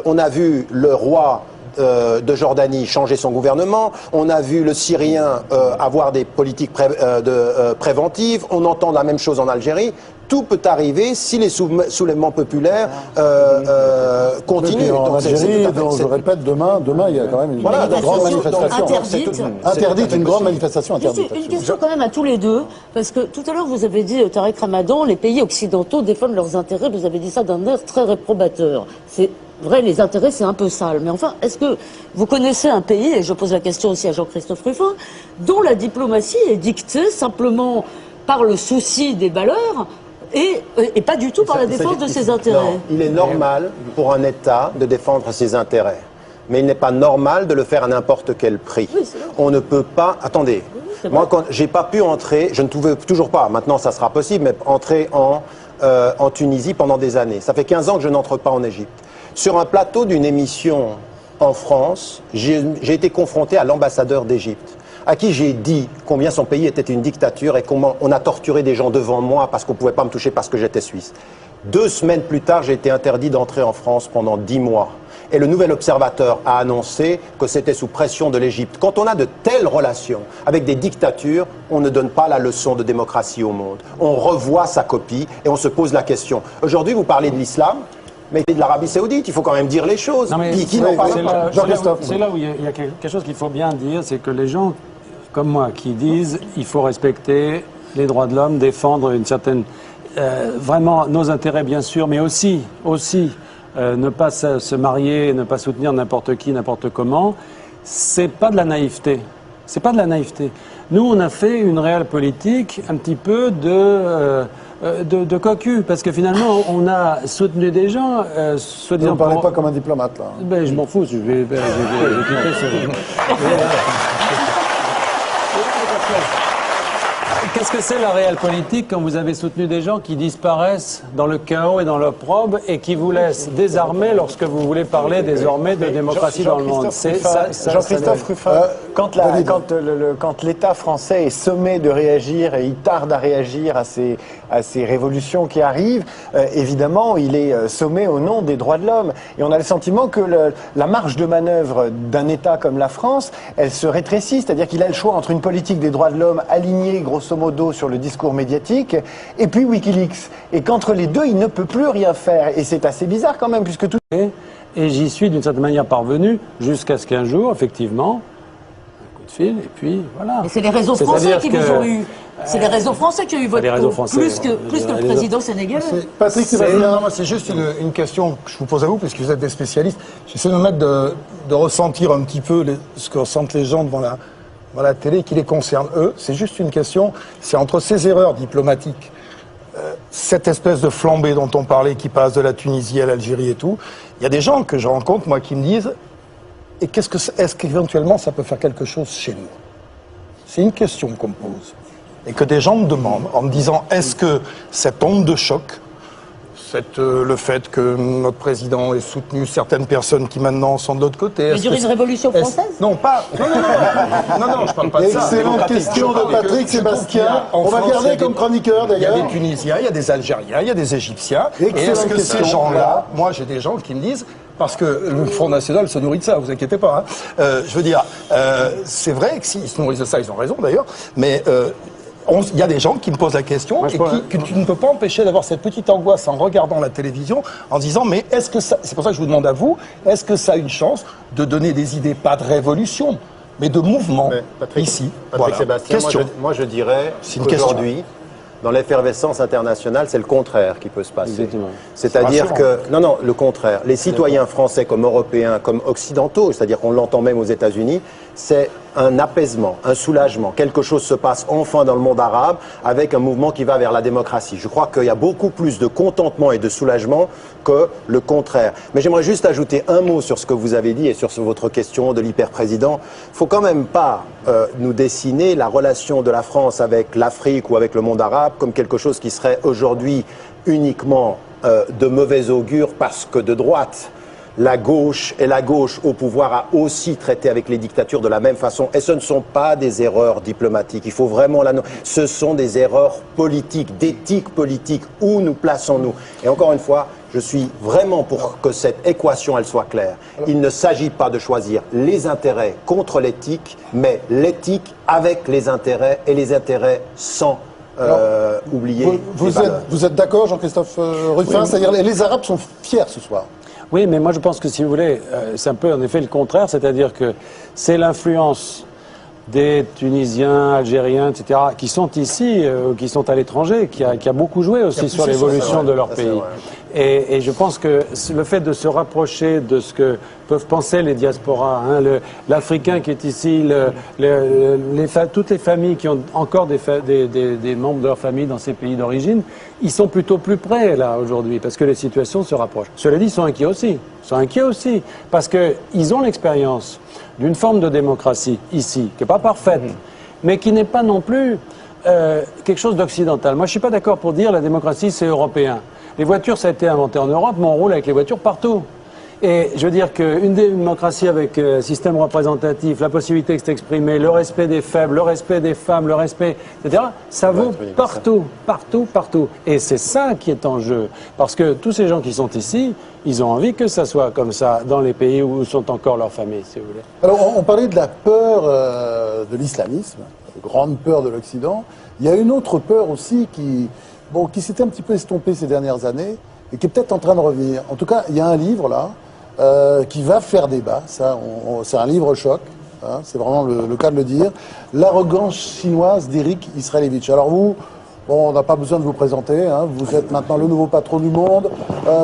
on a vu le roi de Jordanie changer son gouvernement, on a vu le Syrien avoir des politiques préventives, on entend la même chose en Algérie. Tout peut arriver si les soulèvements populaires continuent. En Algérie, je répète, demain, il y a quand même une grande manifestation. Interdite, une grande manifestation interdite. Une question quand même à tous les deux, parce que tout à l'heure vous avez dit, Tariq Ramadan, les pays occidentaux défendent leurs intérêts, vous avez dit ça d'un air très réprobateur. C'est vrai, les intérêts, c'est un peu sale. Mais enfin, est-ce que vous connaissez un pays, et je pose la question aussi à Jean-Christophe Rufin, dont la diplomatie est dictée simplement par le souci des valeurs et pas du tout par la défense de ses intérêts? Non, il est normal pour un État de défendre ses intérêts. Mais il n'est pas normal de le faire à n'importe quel prix. Oui, on ne peut pas... Attendez, moi, quand j'ai pas pu entrer, je ne pouvais toujours pas, maintenant ça sera possible, mais entrer en Tunisie pendant des années. Ça fait 15 ans que je n'entre pas en Égypte. Sur un plateau d'une émission en France, j'ai été confronté à l'ambassadeur d'Égypte, à qui j'ai dit combien son pays était une dictature et comment on a torturé des gens devant moi parce qu'on ne pouvait pas me toucher parce que j'étais suisse. 2 semaines plus tard, j'ai été interdit d'entrer en France pendant 10 mois. Et le Nouvel Observateur a annoncé que c'était sous pression de l'Égypte. Quand on a de telles relations avec des dictatures, on ne donne pas la leçon de démocratie au monde. On revoit sa copie et on se pose la question. Aujourd'hui, vous parlez de l'islam, mais de l'Arabie Saoudite, il faut quand même dire les choses. C'est là où il y a quelque chose qu'il faut bien dire, c'est que les gens comme moi qui disent il faut respecter les droits de l'homme, défendre une certaine... vraiment nos intérêts bien sûr, mais aussi ne pas se marier, ne pas soutenir n'importe qui, n'importe comment, c'est pas de la naïveté. C'est pas de la naïveté. Nous, on a fait une réelle politique un petit peu de cocu, parce que finalement, on a soutenu des gens, soi-disant... Vous ne parlez pas comme un diplomate, là. Ben, je m'en fous, je vais quitter Qu'est-ce que c'est la réelle politique quand vous avez soutenu des gens qui disparaissent dans le chaos et dans l'opprobre et qui vous laissent désarmés lorsque vous voulez parler désormais de démocratie dans le monde? Jean-Christophe Ruffin, quand l'État français est sommé de réagir et il tarde à réagir à ces révolutions qui arrivent, évidemment, il est sommé au nom des droits de l'homme. Et on a le sentiment que la marge de manœuvre d'un État comme la France, elle se rétrécit, c'est-à-dire qu'il a le choix entre une politique des droits de l'homme alignée, grosso modo, sur le discours médiatique, et puis Wikileaks. Et qu'entre les deux, il ne peut plus rien faire. Et c'est assez bizarre quand même, puisque tout... Et j'y suis d'une certaine manière parvenu, jusqu'à ce qu'un jour, effectivement, un coup de fil, et puis voilà. Et c'est les réseaux français qui vous ont eu. C'est les réseaux français qui ont eu votre tour, plus que le président sénégalais. Patrick, c'est juste une question que je vous pose à vous, puisque vous êtes des spécialistes. J'essaie de me mettre de ressentir un petit peu ce que ressentent les gens devant la télé qui les concerne eux. C'est juste une question, c'est entre ces erreurs diplomatiques, cette espèce de flambée dont on parlait qui passe de la Tunisie à l'Algérie et tout, il y a des gens que je rencontre, moi, qui me disent et est-ce qu'éventuellement ça peut faire quelque chose chez nous? C'est une question qu'on me pose. Et que des gens me demandent en me disant est-ce que cette onde de choc, le fait que notre président ait soutenu certaines personnes qui maintenant sont de l'autre côté. Il y a une révolution française? Non, pas. Non, je parle pas de ça. Excellente question de Patrick Sébastien. On va garder comme chroniqueur d'ailleurs. Il y a des Tunisiens, il y a des Algériens, il y a des Égyptiens. Et est-ce que ces gens-là, moi j'ai des gens qui me disent, parce que le Front National se nourrit de ça, vous inquiétez pas. Je veux dire, c'est vrai que s'ils se nourrissent de ça, ils ont raison d'ailleurs, mais... il y a des gens qui me posent la question que tu ne peux pas empêcher d'avoir cette petite angoisse en regardant la télévision, en disant mais est-ce que ça, c'est pour ça que je vous demande à vous, est-ce que ça a une chance de donner des idées, pas de révolution, mais de mouvement ici? Patrick Sébastien, moi je dirais qu'aujourd'hui, dans l'effervescence internationale, c'est le contraire qui peut se passer. C'est-à-dire que, non, le contraire. Les citoyens français comme européens, comme occidentaux, c'est-à-dire qu'on l'entend même aux États-Unis, c'est un apaisement, un soulagement. Quelque chose se passe enfin dans le monde arabe avec un mouvement qui va vers la démocratie. Je crois qu'il y a beaucoup plus de contentement et de soulagement que le contraire. Mais j'aimerais juste ajouter un mot sur ce que vous avez dit et sur votre question de l'hyper-président. Il ne faut quand même pas nous dessiner la relation de la France avec l'Afrique ou avec le monde arabe comme quelque chose qui serait aujourd'hui uniquement de mauvais augure parce que de droite. La gauche au pouvoir a aussi traité avec les dictatures de la même façon. Et ce ne sont pas des erreurs diplomatiques. Il faut vraiment ce sont des erreurs politiques, d'éthique politique. Où nous plaçons-nous? Et encore une fois, je suis vraiment pour que cette équation, elle soit claire. Il ne s'agit pas de choisir les intérêts contre l'éthique, mais l'éthique avec les intérêts et les intérêts sans oublier les valeurs. Vous êtes d'accord, Jean-Christophe Ruffin? Oui. C'est-à-dire les Arabes sont fiers ce soir. Oui, mais moi je pense que si vous voulez, c'est un peu en effet le contraire, c'est-à-dire que c'est l'influence des Tunisiens, Algériens, etc., qui sont ici, qui sont à l'étranger, qui a beaucoup joué aussi sur l'évolution de leur pays. Et je pense que le fait de se rapprocher de ce que peuvent penser les diasporas, l'Africain qui est ici, toutes les familles qui ont encore des membres de leur famille dans ces pays d'origine, ils sont plutôt plus près là aujourd'hui parce que les situations se rapprochent. Cela dit, ils sont inquiets aussi, parce qu'ils ont l'expérience d'une forme de démocratie ici, qui n'est pas parfaite, mais qui n'est pas non plus quelque chose d'occidental. Moi, je ne suis pas d'accord pour dire la démocratie, c'est européen. Les voitures, ça a été inventé en Europe, mais on roule avec les voitures partout. Et je veux dire qu'une démocratie avec système représentatif, la possibilité de s'exprimer, le respect des faibles, le respect des femmes, le respect, etc., ça vaut partout, partout, partout. Et c'est ça qui est en jeu. Parce que tous ces gens qui sont ici, ils ont envie que ça soit comme ça dans les pays où sont encore leurs familles, si vous voulez. Alors, on parlait de la peur de l'islamisme, la grande peur de l'Occident. Il y a une autre peur aussi qui s'était un petit peu estompée ces dernières années et qui est peut-être en train de revenir. En tout cas, il y a un livre là qui va faire débat. C'est un livre choc. Hein, c'est vraiment le cas de le dire. L'arrogance chinoise d'Eric Israelevich. Alors vous Bon, on n'a pas besoin de vous présenter, hein. Vous êtes maintenant le nouveau patron du monde.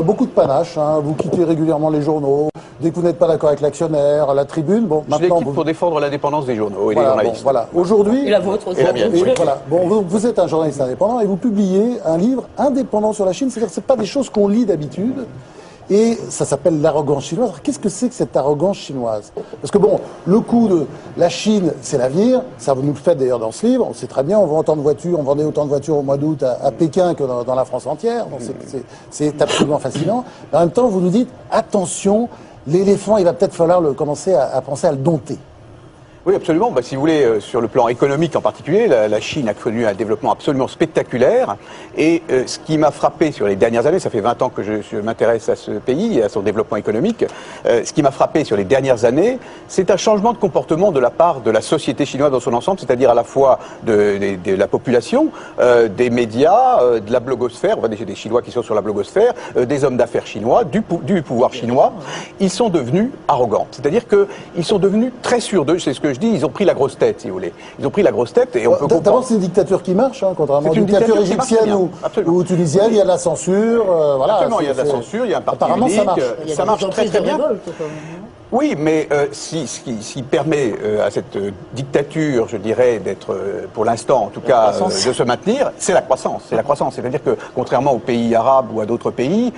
Beaucoup de panache, hein. Vous quittez régulièrement les journaux. Dès que vous n'êtes pas d'accord avec l'actionnaire, la tribune, bon, maintenant... Je pour défendre l'indépendance des journaux et des Voilà, journalistes. bon, voilà. Aujourd'hui... Et la vôtre aussi. Et la mienne, oui. Voilà. Bon, vous êtes un journaliste indépendant et vous publiez un livre indépendant sur la Chine. C'est-à-dire que ce n'est pas des choses qu'on lit d'habitude. Et ça s'appelle l'arrogance chinoise. Alors, qu'est-ce que c'est que cette arrogance chinoise? Parce que bon, le coup de la Chine, c'est l'avenir. Ça, vous nous le faites d'ailleurs dans ce livre. On sait très bien, on vend autant de voitures, on vendait autant de voitures au mois d'août à Pékin que dans la France entière. Donc c'est absolument fascinant. Mais en même temps, vous nous dites, attention, l'éléphant, il va peut-être falloir commencer à penser à le dompter. Oui, absolument. Bah, si vous voulez, sur le plan économique en particulier, la Chine a connu un développement absolument spectaculaire. Et ce qui m'a frappé sur les dernières années, ça fait 20 ans que je m'intéresse à ce pays et à son développement économique, ce qui m'a frappé sur les dernières années, c'est un changement de comportement de la part de la société chinoise dans son ensemble, c'est-à-dire à la fois de la population, des médias, de la blogosphère, on va des Chinois qui sont sur la blogosphère, des hommes d'affaires chinois, du pouvoir chinois. Ils sont devenus arrogants. C'est-à-dire qu'ils sont devenus très sûrs d'eux. C'est ce que je dis, ils ont pris la grosse tête, si vous voulez. Ils ont pris la grosse tête et on peut comprendre. D'abord, c'est une dictature qui marche, hein, contrairement à une dictature égyptienne ou tunisienne, il y a de la censure. Voilà, absolument, il y a de la censure, il y a un parti apparemment, unique, ça marche très très bien. Oui, mais ce qui permet à cette dictature, je dirais, d'être, pour l'instant en tout cas, de se maintenir, c'est la croissance. C'est la croissance. C'est-à-dire que, contrairement aux pays arabes ou à d'autres pays,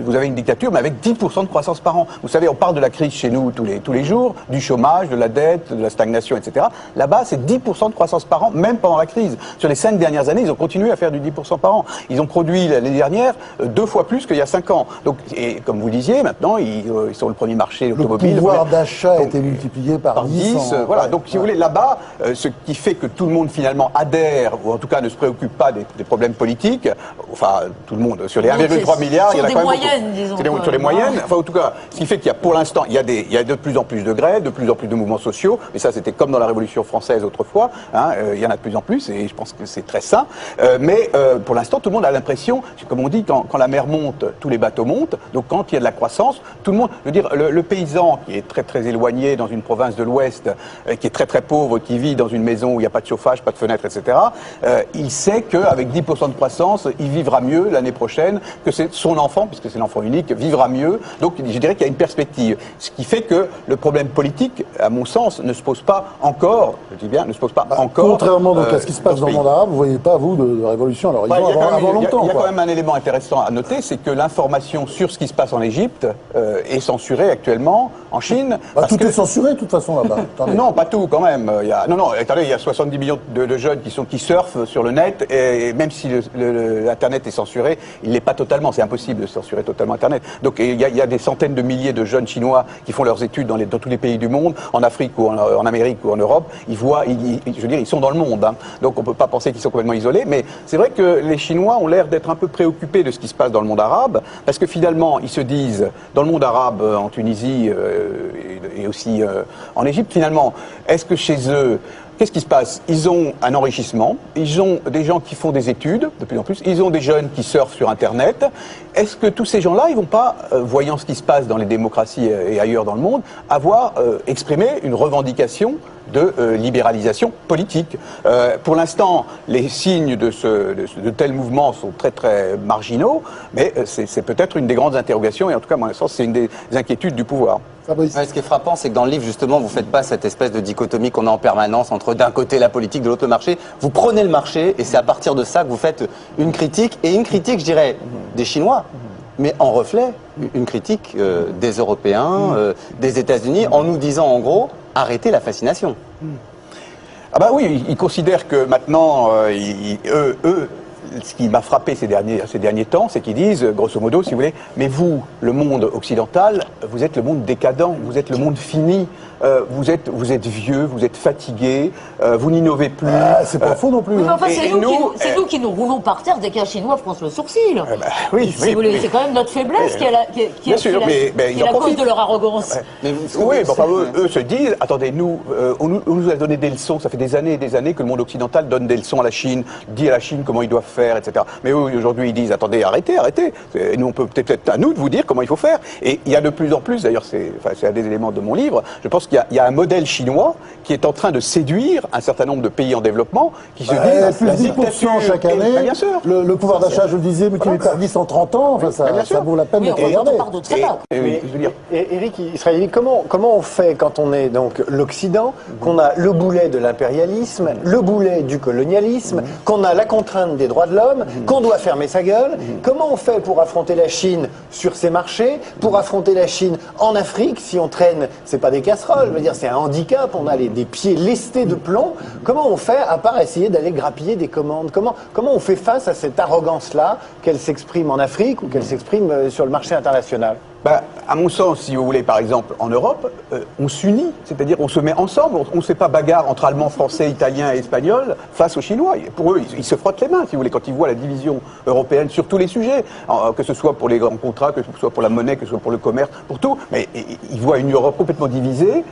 vous avez une dictature, mais avec 10% de croissance par an. Vous savez, on parle de la crise chez nous tous les jours, du chômage, de la dette, de la stagnation, etc. Là-bas, c'est 10% de croissance par an, même pendant la crise. Sur les 5 dernières années, ils ont continué à faire du 10% par an. Ils ont produit, l'année dernière, 2 fois plus qu'il y a 5 ans. Donc, et comme vous disiez, maintenant, ils sont le premier marché automobile. Le pouvoir d'achat a été multiplié par 10. Voilà, donc si vous voulez, là-bas, ce qui fait que tout le monde finalement adhère, ou en tout cas ne se préoccupe pas des problèmes politiques, enfin tout le monde, sur les 1,3 milliard, il y en a quand même moyennes, disons. Sur les moyennes, enfin en tout cas, ce qui fait qu'il y a pour l'instant, il y a de plus en plus de grèves, de plus en plus de mouvements sociaux, mais ça c'était comme dans la Révolution française autrefois, hein, il y en a de plus en plus, et je pense que c'est très sain, mais pour l'instant tout le monde a l'impression, comme on dit, quand la mer monte, tous les bateaux montent, donc quand il y a de la croissance, tout le monde, je veux dire, le paysan qui est très éloigné dans une province de l'Ouest, qui est très pauvre, qui vit dans une maison où il n'y a pas de chauffage, pas de fenêtre, etc., il sait qu'avec 10% de croissance, il vivra mieux l'année prochaine, que c'est son enfant, puisque c'est l'enfant unique, vivra mieux. Donc je dirais qu'il y a une perspective. Ce qui fait que le problème politique, à mon sens, ne se pose pas encore, je dis bien, ne se pose pas encore. Contrairement donc à ce qui se passe dans le monde arabe, vous ne voyez pas, vous, de révolution. Alors, avant longtemps. Il y a quand même un élément intéressant à noter, c'est que l'information sur ce qui se passe en Égypte est censurée actuellement en Chine. Tout est censuré de toute façon là-bas. Non, pas tout quand même. Il y a 70 millions de jeunes qui surfent sur le net, et même si l'Internet est censuré, il n'est pas totalement. C'est impossible de censurer totalement Internet. Donc il y a des centaines de milliers de jeunes Chinois qui font leurs études dans tous les pays du monde, en Afrique ou en Amérique ou en Europe. Ils sont dans le monde. Hein. Donc on ne peut pas penser qu'ils sont complètement isolés. Mais c'est vrai que les Chinois ont l'air d'être un peu préoccupés de ce qui se passe dans le monde arabe, parce que finalement, ils se disent, dans le monde arabe, en Tunisie et aussi en Égypte, finalement, est-ce que chez eux, qu'est-ce qui se passe? Ils ont un enrichissement, ils ont des gens qui font des études, de plus en plus, ils ont des jeunes qui surfent sur Internet. Est-ce que tous ces gens-là, ils vont pas, voyant ce qui se passe dans les démocraties et ailleurs dans le monde, avoir exprimé une revendication de libéralisation politique? Pour l'instant, les signes de tels mouvements sont très marginaux, mais c'est peut-être une des grandes interrogations, et en tout cas, à mon sens, c'est une des inquiétudes du pouvoir. Ouais, ce qui est frappant, c'est que dans le livre, justement, vous ne faites pas cette espèce de dichotomie qu'on a en permanence entre d'un côté la politique, de l'autre le marché. Vous prenez le marché, et c'est à partir de ça que vous faites une critique, et une critique, je dirais, des Chinois, mais en reflet, une critique des Européens, des États-Unis, en nous disant, en gros, arrêtez la fascination. Ah bah oui, ils considèrent que maintenant, eux, ce qui m'a frappé ces derniers temps, c'est qu'ils disent, grosso modo, si vous voulez, mais vous, le monde occidental, vous êtes le monde décadent, vous êtes le monde fini, vous êtes vieux, vous êtes fatigué, vous n'innovez plus. C'est pas faux non plus. Mais enfin, c'est nous qui nous roulons par terre dès qu'un Chinois fronce le sourcil. C'est quand même notre faiblesse qui est la cause de leur arrogance. Eux se disent, attendez, on nous a donné des leçons, ça fait des années et des années que le monde occidental donne des leçons à la Chine, dit à la Chine comment ils doivent faire. faire, etc. Mais aujourd'hui, ils disent, attendez, arrêtez. Et nous, on peut peut-être à nous de vous dire comment il faut faire. Et il y a de plus en plus, d'ailleurs, c'est un des éléments de mon livre, je pense qu'il y a un modèle chinois qui est en train de séduire un certain nombre de pays en développement qui se disent... Plus 10% chaque année. Bien sûr. Le pouvoir d'achat, je le disais, multiplié par 30 ans, enfin, ça vaut la peine d'être regardé. Éric Israéli, comment on fait quand on est donc l'Occident, qu'on a le boulet de l'impérialisme, le boulet du colonialisme, qu'on a la contrainte des droits de l'homme, qu'on doit fermer sa gueule? Comment on fait pour affronter la Chine sur ses marchés, pour affronter la Chine en Afrique? Si on traîne, c'est pas des casseroles, je veux dire, c'est un handicap, on a des pieds lestés de plomb. Comment on fait, à part essayer d'aller grappiller des commandes? Comment on fait face à cette arrogance-là, qu'elle s'exprime en Afrique ou qu'elle s'exprime sur le marché international? À mon sens, si vous voulez, par exemple, en Europe, on s'unit, c'est-à-dire on se met ensemble, on ne se fait pas bagarre entre Allemands, Français, Italiens et Espagnols face aux Chinois. Pour eux, ils se frottent les mains, si vous voulez, quand ils voient la division européenne sur tous les sujets, que ce soit pour les grands contrats, que ce soit pour la monnaie, que ce soit pour le commerce, pour tout. Mais ils voient une Europe complètement divisée,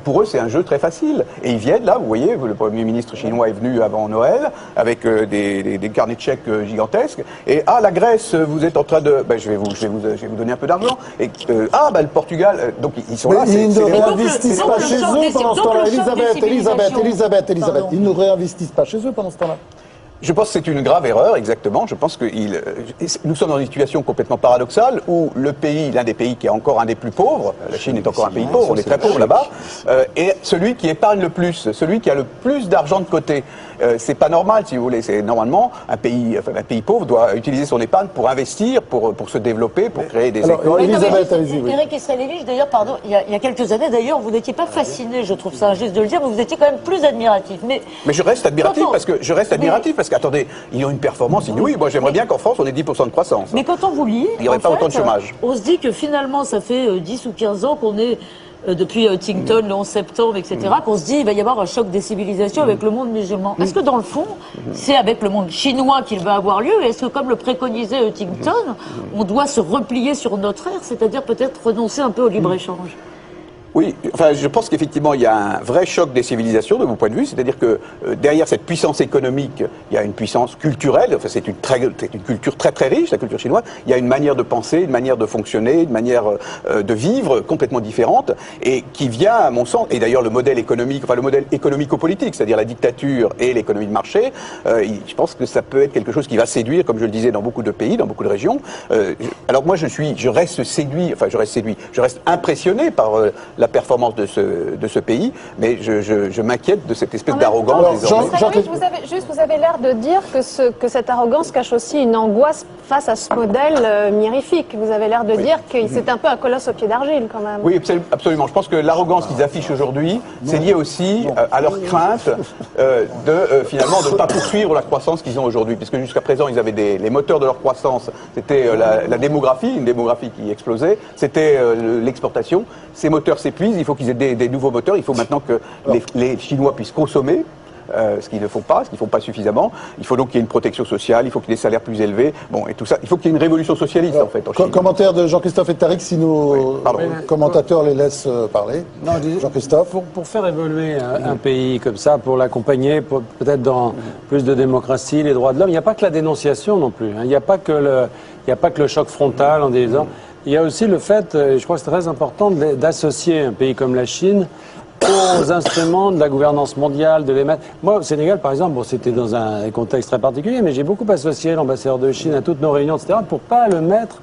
pour eux, c'est un jeu très facile. Et ils viennent là, vous voyez, le Premier ministre chinois est venu avant Noël, avec des carnets de chèques gigantesques, et la Grèce, vous êtes en train de... je vais vous donner un peu d'argent. Et le Portugal, donc ils sont là. Ils ne réinvestissent pas chez eux pendant ce temps-là. Elisabeth, ils ne réinvestissent pas chez eux pendant ce temps-là. Je pense que c'est une grave erreur, exactement. Je pense que nous sommes dans une situation complètement paradoxale où le pays, l'un des pays qui est encore un des plus pauvres, la Chine est encore un pays pauvre, on est très pauvre là-bas, est celui qui épargne le plus, celui qui a le plus d'argent de côté. C'est pas normal, si vous voulez. C'est normalement un pays pauvre doit utiliser son épargne pour investir, pour se développer, pour créer des écoles. Elisabeth, allez-y. Éric Israéli, d'ailleurs, pardon, il y a quelques années, d'ailleurs, vous n'étiez pas fasciné, je trouve ça injuste de le dire, mais vous étiez quand même plus admiratif. Mais je reste admiratif parce que, attendez, ils ont une performance inouïe. Moi, j'aimerais bien qu'en France, on ait 10% de croissance. Mais quand on vous lit, il n'y aurait pas autant de chômage. On se dit que finalement, ça fait 10 ou 15 ans qu'on est, depuis Huntington, le 11 septembre, etc., qu'on se dit qu'il va y avoir un choc des civilisations avec le monde musulman. Est-ce que dans le fond, c'est avec le monde chinois qu'il va avoir lieu? Est-ce que, comme le préconisait Huntington, on doit se replier sur notre ère, c'est-à-dire peut-être renoncer un peu au libre-échange? Oui, je pense qu'effectivement, il y a un vrai choc des civilisations, de mon point de vue. C'est-à-dire que derrière cette puissance économique, il y a une puissance culturelle. Enfin, c'est une culture très, très riche, la culture chinoise. Il y a une manière de penser, une manière de fonctionner, une manière de vivre complètement différente et qui vient, à mon sens, et d'ailleurs le modèle économique, le modèle économico-politique, c'est-à-dire la dictature et l'économie de marché, je pense que ça peut être quelque chose qui va séduire, comme je le disais, dans beaucoup de pays, dans beaucoup de régions. Alors moi, je reste impressionné par la performance de ce pays, mais je m'inquiète de cette espèce d'arrogance désormais. Vous avez l'air de dire que cette arrogance cache aussi une angoisse face à ce modèle mirifique. Vous avez l'air de dire que c'est un peu un colosse au pied d'argile quand même. Oui, absolument. Je pense que l'arrogance qu'ils affichent aujourd'hui, c'est lié aussi à leur crainte finalement de ne pas poursuivre la croissance qu'ils ont aujourd'hui, puisque jusqu'à présent, ils avaient les moteurs de leur croissance, c'était la démographie, une démographie qui explosait, c'était l'exportation. Ces moteurs s'épuisent, il faut qu'ils aient des nouveaux moteurs, il faut maintenant que les Chinois puissent consommer, ce qu'ils ne font pas, ce qu'ils ne font pas suffisamment. Il faut donc qu'il y ait une protection sociale, il faut qu'il y ait des salaires plus élevés, et tout ça. Il faut qu'il y ait une révolution socialiste, en fait, en Chine. Commentaire de Jean-Christophe et Tariq, si nos commentateurs les laissent parler. Jean-Christophe. Pour faire évoluer un pays comme ça, pour l'accompagner, peut-être dans plus de démocratie, les droits de l'homme, il n'y a pas que la dénonciation non plus. Il n'y a pas que le choc frontal en disant... Il y a aussi le fait, je crois que c'est très important, d'associer un pays comme la Chine aux instruments de la gouvernance mondiale, de les mettre... Moi, au Sénégal, par exemple, c'était dans un contexte très particulier, mais j'ai beaucoup associé l'ambassadeur de Chine à toutes nos réunions, etc., pour pas le mettre,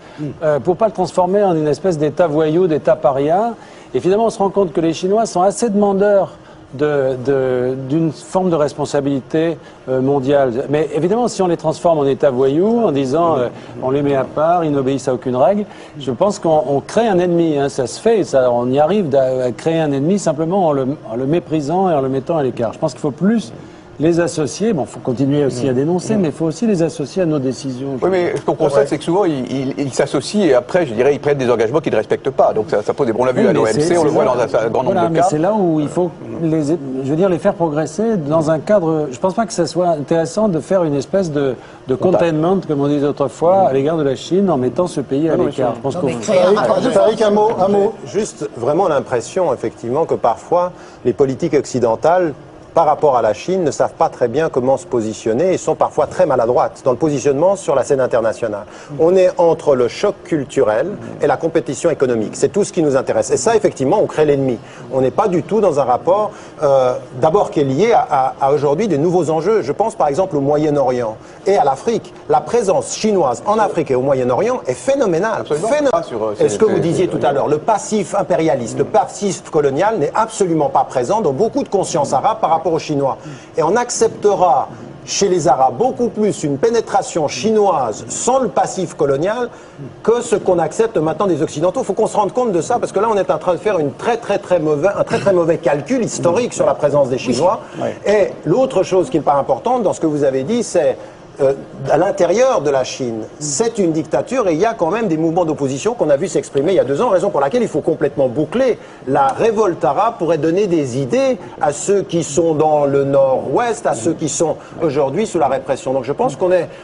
pour pas le transformer en une espèce d'État voyou, d'État paria. Et finalement, on se rend compte que les Chinois sont assez demandeurs d'une forme de responsabilité mondiale. Mais évidemment, si on les transforme en État voyou, en disant on les met à part, ils n'obéissent à aucune règle, je pense qu'on crée un ennemi. Ça se fait, on y arrive à créer un ennemi simplement en le méprisant et en le mettant à l'écart. Je pense qu'il faut plus les associer, il faut continuer aussi à dénoncer, mais il faut aussi les associer à nos décisions. Oui, mais ce qu'on constate, c'est que souvent, ils s'associent et après, je dirais, ils prennent des engagements qu'ils ne respectent pas. Donc ça pose des... On l'a vu à l'OMC, on le voit dans un grand nombre de mais cas. C'est là où il faut les faire progresser dans un cadre... Je ne pense pas que ce soit intéressant de faire une espèce de containment, comme on disait autrefois, à l'égard de la Chine, en mettant ce pays à l'écart. Je pense qu'on... Tariq, un mot. Juste vraiment l'impression, effectivement, que parfois, les politiques occidentales par rapport à la Chine, ne savent pas très bien comment se positionner et sont parfois très maladroites dans le positionnement sur la scène internationale. On est entre le choc culturel et la compétition économique. C'est tout ce qui nous intéresse. Et ça, effectivement, on crée l'ennemi. On n'est pas du tout dans un rapport, d'abord, qui est lié à aujourd'hui des nouveaux enjeux. Je pense par exemple au Moyen-Orient et à l'Afrique. La présence chinoise en Afrique et au Moyen-Orient est phénoménale. Et ce que vous disiez tout à l'heure, le passif impérialiste, le passif colonial n'est absolument pas présent dans beaucoup de conscience arabe par rapport aux Chinois. Et on acceptera chez les Arabes beaucoup plus une pénétration chinoise sans le passif colonial que ce qu'on accepte maintenant des Occidentaux. Il faut qu'on se rende compte de ça, parce que là on est en train de faire un très très mauvais calcul historique sur la présence des Chinois. Oui. Et l'autre chose qui n'est pas importante dans ce que vous avez dit, c'est à l'intérieur de la Chine, c'est une dictature et il y a quand même des mouvements d'opposition qu'on a vu s'exprimer il y a 2 ans, raison pour laquelle il faut complètement boucler. La révolte arabe pourrait donner des idées à ceux qui sont dans le nord-ouest, à ceux qui sont aujourd'hui sous la répression. Donc je pense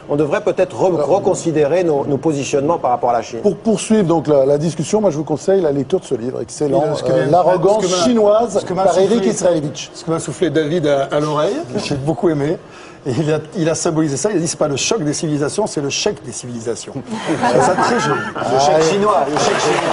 on devrait peut-être reconsidérer nos positionnements par rapport à la Chine. Pour poursuivre donc la discussion, moi je vous conseille la lecture de ce livre excellent, L'arrogance chinoise par Eric Israelevich. Ce que m'a soufflé David à l'oreille, j'ai beaucoup aimé. Et il a symbolisé ça, il a dit c'est pas le choc des civilisations, c'est le chèque des civilisations. C'est ça très joli. Le chèque chinois, le chèque chinois.